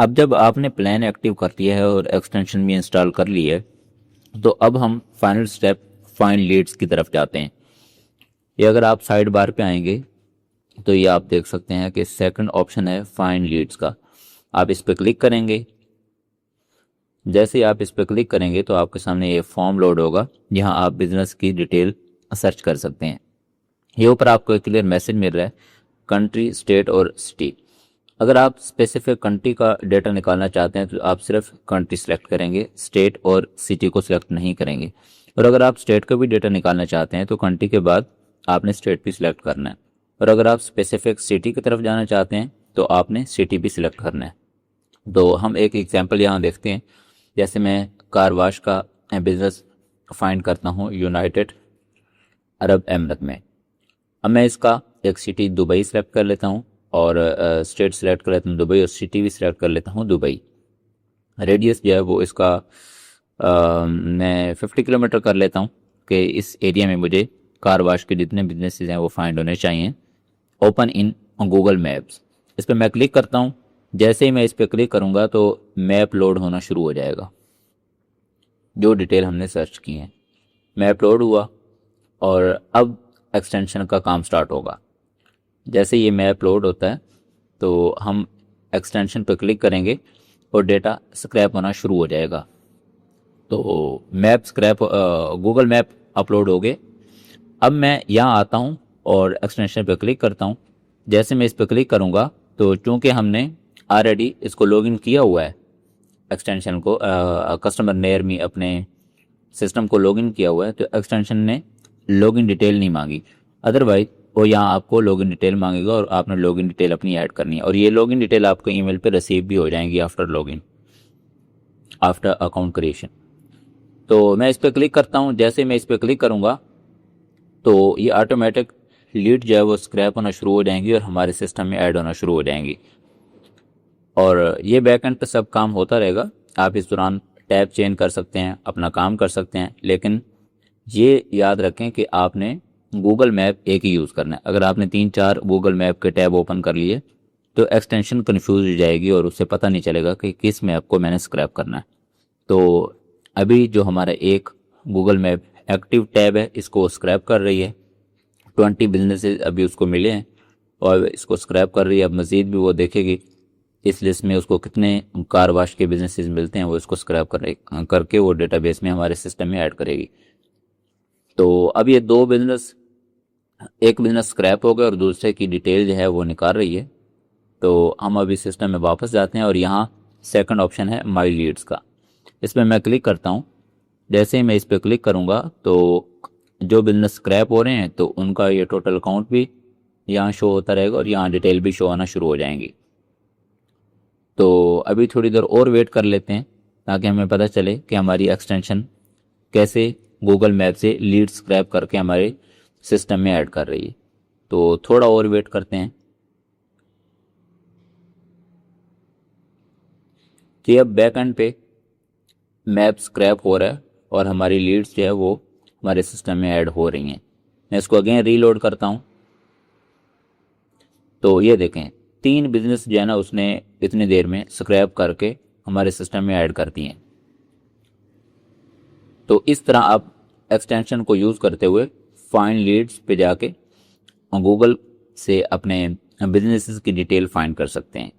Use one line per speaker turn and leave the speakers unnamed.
अब जब आपने प्लान एक्टिव कर लिया है और एक्सटेंशन भी इंस्टॉल कर ली है, तो अब हम फाइनल स्टेप फाइंड लीड्स की तरफ जाते हैं। ये अगर आप साइड बार पे आएंगे तो ये आप देख सकते हैं कि सेकंड ऑप्शन है फाइंड लीड्स का। आप इस पर क्लिक करेंगे। जैसे ही आप इस पर क्लिक करेंगे तो आपके सामने ये फॉर्म लोड होगा, जहां आप बिजनेस की डिटेल सर्च कर सकते हैं। ये ऊपर आपको एक क्लियर मैसेज मिल रहा है, कंट्री, स्टेट और सिटी। अगर आप स्पेसिफिक कंट्री का डेटा निकालना चाहते हैं तो आप सिर्फ कंट्री सेलेक्ट करेंगे, स्टेट और सिटी को सिलेक्ट नहीं करेंगे। और अगर आप स्टेट का भी डेटा निकालना चाहते हैं तो कंट्री के बाद आपने स्टेट भी सिलेक्ट करना है। और अगर आप स्पेसिफिक सिटी की तरफ जाना चाहते हैं तो आपने सिटी भी सिलेक्ट करना है। तो हम एक एग्जांपल यहाँ देखते हैं। जैसे मैं कार वॉश का बिजनेस फाइंड करता हूँ यूनाइटेड अरब अमीरात में। अब मैं इसका एक सिटी दुबई सेलेक्ट कर लेता हूँ और स्टेट सेलेक्ट कर लेता हूँ दुबई, और सिटी भी सिलेक्ट कर लेता हूँ दुबई। रेडियस जो है वो इसका मैं 50 किलोमीटर कर लेता हूँ कि इस एरिया में मुझे कार वॉश के जितने बिजनेसेस हैं वो फाइंड होने चाहिए। ओपन इन गूगल मैप्स, इस पर मैं क्लिक करता हूँ। जैसे ही मैं इस पर क्लिक करूँगा तो मैप लोड होना शुरू हो जाएगा, जो डिटेल हमने सर्च की है। मैप लोड हुआ और अब एक्सटेंशन का काम स्टार्ट होगा। जैसे ये मैप लोड होता है तो हम एक्सटेंशन पर क्लिक करेंगे और डेटा स्क्रैप होना शुरू हो जाएगा। तो map scrap Google map upload हो गए। अब मैं यहाँ आता हूँ और एक्सटेंशन पर क्लिक करता हूँ। जैसे मैं इस पर क्लिक करूँगा तो चूंकि हमने ऑलरेडी इसको लॉगिन किया हुआ है, एक्सटेंशन को कस्टमर नेयर में अपने सिस्टम को लॉगिन किया हुआ है, तो एक्सटेंशन ने लॉगिन डिटेल नहीं मांगी। अदरवाइज वो यहाँ आपको लॉगिन डिटेल मांगेगा और आपने लॉगिन डिटेल अपनी ऐड करनी है। और ये लॉगिन डिटेल आपको ईमेल पे रिसीव भी हो जाएंगी after login, after account creation. तो मैं इस पर क्लिक करता हूँ। जैसे मैं इस पर क्लिक करूँगा तो ये ऑटोमेटिक लीड जो है वो स्क्रैप होना शुरू हो जाएंगी और हमारे सिस्टम में ऐड होना शुरू हो जाएंगी। और ये बैकएंड पे सब काम होता रहेगा। आप इस दौरान टैब चेंज कर सकते हैं, अपना काम कर सकते हैं, लेकिन ये याद रखें कि आपने गूगल मैप एक ही यूज़ करना है। अगर आपने 3-4 गूगल मैप के टैब ओपन कर लिए तो एक्सटेंशन कन्फ्यूज हो जाएगी और उससे पता नहीं चलेगा कि किस मैप को मैंने स्क्रैप करना है। तो अभी जो हमारा एक गूगल मैप एक्टिव टैब है, इसको स्क्रैप कर रही है। 20 बिजनेसेस अभी उसको मिले हैं और इसको स्क्रैप कर रही है। अब मज़ीद भी वो देखेगी इस लिस्ट में उसको कितने कार वाश के बिजनेसेस मिलते हैं, वो इसको स्क्रैप करके वो डेटाबेस में हमारे सिस्टम में ऐड करेगी। तो अब ये दो बिजनेस, एक बिजनेस स्क्रैप हो गया और दूसरे की डिटेल जो है वो निकाल रही है। तो हम अभी सिस्टम में वापस जाते हैं और यहाँ सेकंड ऑप्शन है माई लीड्स का। इस पर मैं क्लिक करता हूँ। जैसे ही मैं इस पर क्लिक करूँगा तो जो बिजनेस स्क्रैप हो रहे हैं तो उनका ये टोटल अकाउंट भी यहाँ शो होता रहेगा और यहाँ डिटेल भी शो होना शुरू हो जाएंगी। तो अभी थोड़ी देर और वेट कर लेते हैं ताकि हमें पता चले कि हमारी एक्सटेंशन कैसे गूगल मैप से लीड स्क्रैप करके हमारे सिस्टम में ऐड कर रही है। तो थोड़ा और वेट करते हैं कि अब बैक एंड पे मैप स्क्रैप हो रहा है और हमारी लीड्स जो है वो हमारे सिस्टम में ऐड हो रही हैं। मैं इसको अगेन रीलोड करता हूँ तो ये देखें 3 बिजनेस जो है ना उसने इतनी देर में स्क्रैप करके हमारे सिस्टम में ऐड कर दिए हैं। तो इस तरह आप एक्सटेंशन को यूज़ करते हुए फाइंड लीड्स पे जाके गूगल से अपने बिजनेसेस की डिटेल फाइंड कर सकते हैं।